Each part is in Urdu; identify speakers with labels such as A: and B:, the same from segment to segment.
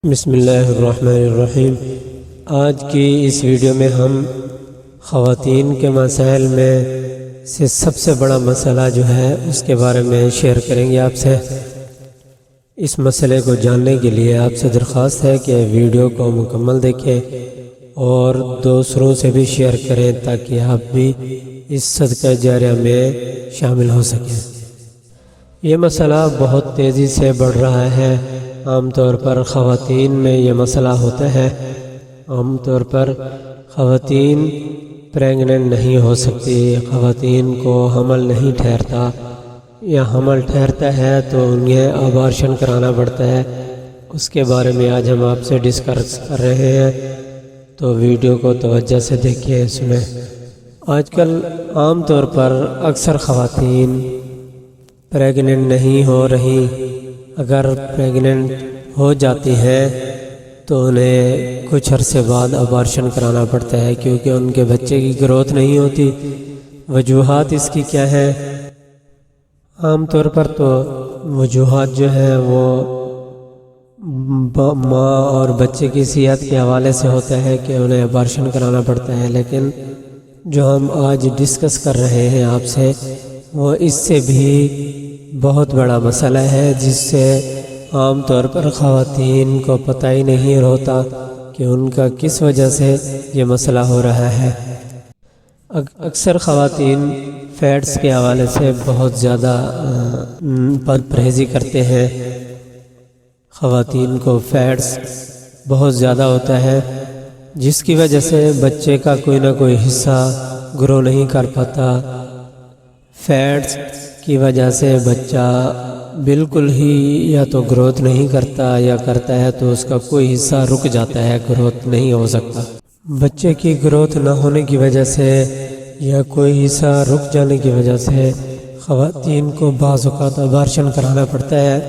A: بسم اللہ الرحمن الرحیم۔ آج کی اس ویڈیو میں ہم خواتین کے مسائل میں سے سب سے بڑا مسئلہ جو ہے اس کے بارے میں شیئر کریں گے آپ سے۔ اس مسئلے کو جاننے کے لیے آپ سے درخواست ہے کہ ویڈیو کو مکمل دیکھیں اور دوسروں سے بھی شیئر کریں تاکہ آپ بھی اس صدقہ جاریہ میں شامل ہو سکیں۔ یہ مسئلہ بہت تیزی سے بڑھ رہا ہے۔ عام طور پر خواتین میں یہ مسئلہ ہوتا ہے۔ عام طور پر خواتین پریگننٹ نہیں ہو سکتی، خواتین کو حمل نہیں ٹھہرتا یا حمل ٹھہرتا ہے تو انہیں ابارشن کرانا پڑتا ہے۔ اس کے بارے میں آج ہم آپ سے ڈسکس کر رہے ہیں، تو ویڈیو کو توجہ سے دیکھیں، سنیں۔ آج کل عام طور پر اکثر خواتین پریگننٹ نہیں ہو رہی۔ اگر پریگننٹ ہو جاتی ہیں تو انہیں کچھ عرصے بعد ابارشن کرانا پڑتا ہے کیونکہ ان کے بچے کی گروتھ نہیں ہوتی۔ وجوہات اس کی کیا ہیں؟ عام طور پر تو وجوہات جو ہیں وہ ماں اور بچے کی صحت کے حوالے سے ہوتا ہے کہ انہیں ابارشن کرانا پڑتا ہے، لیکن جو ہم آج ڈسکس کر رہے ہیں آپ سے وہ اس سے بھی بہت بڑا مسئلہ ہے، جس سے عام طور پر خواتین کو پتہ ہی نہیں ہوتا کہ ان کا کس وجہ سے یہ مسئلہ ہو رہا ہے۔ اکثر خواتین فیٹس کے حوالے سے بہت زیادہ پرہیزی کرتے ہیں۔ خواتین کو فیٹس بہت زیادہ ہوتا ہے، جس کی وجہ سے بچے کا کوئی نہ کوئی حصہ گرو نہیں کر پاتا۔ فیٹس کی وجہ سے بچہ بالکل ہی یا تو گروتھ نہیں کرتا یا کرتا ہے تو اس کا کوئی حصہ رک جاتا ہے، گروتھ نہیں ہو سکتا۔ بچے کی گروتھ نہ ہونے کی وجہ سے یا کوئی حصہ رک جانے کی وجہ سے خواتین کو بعض اوقات ابارشن کرانا پڑتا ہے۔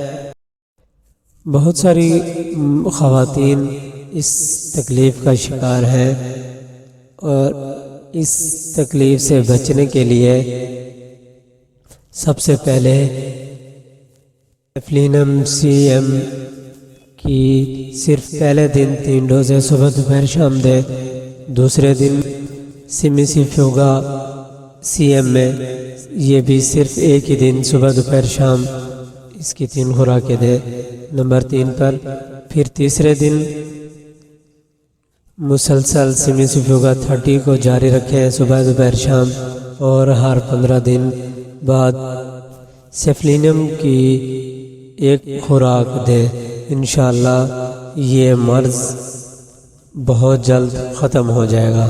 A: بہت ساری خواتین اس تکلیف کا شکار ہیں اور اس تکلیف سے بچنے کے لیے سب سے پہلے سیفلینم سی ایم کی صرف پہلے دن 3 ڈوزیں صبح دوپہر شام دے، دوسرے دن سیمیسیفیوگا سی ایم میں یہ بھی صرف ایک ہی دن صبح دوپہر شام اس کی 3 خوراکیں دے۔ نمبر 3 پر پھر تیسرے دن مسلسل سیمیسیفیوگا 30 کو جاری رکھیں صبح دوپہر شام، اور ہر 15 دن بعد سیفلینم کی ایک خوراک دے۔ انشاءاللہ یہ مرض بہت جلد ختم ہو جائے گا۔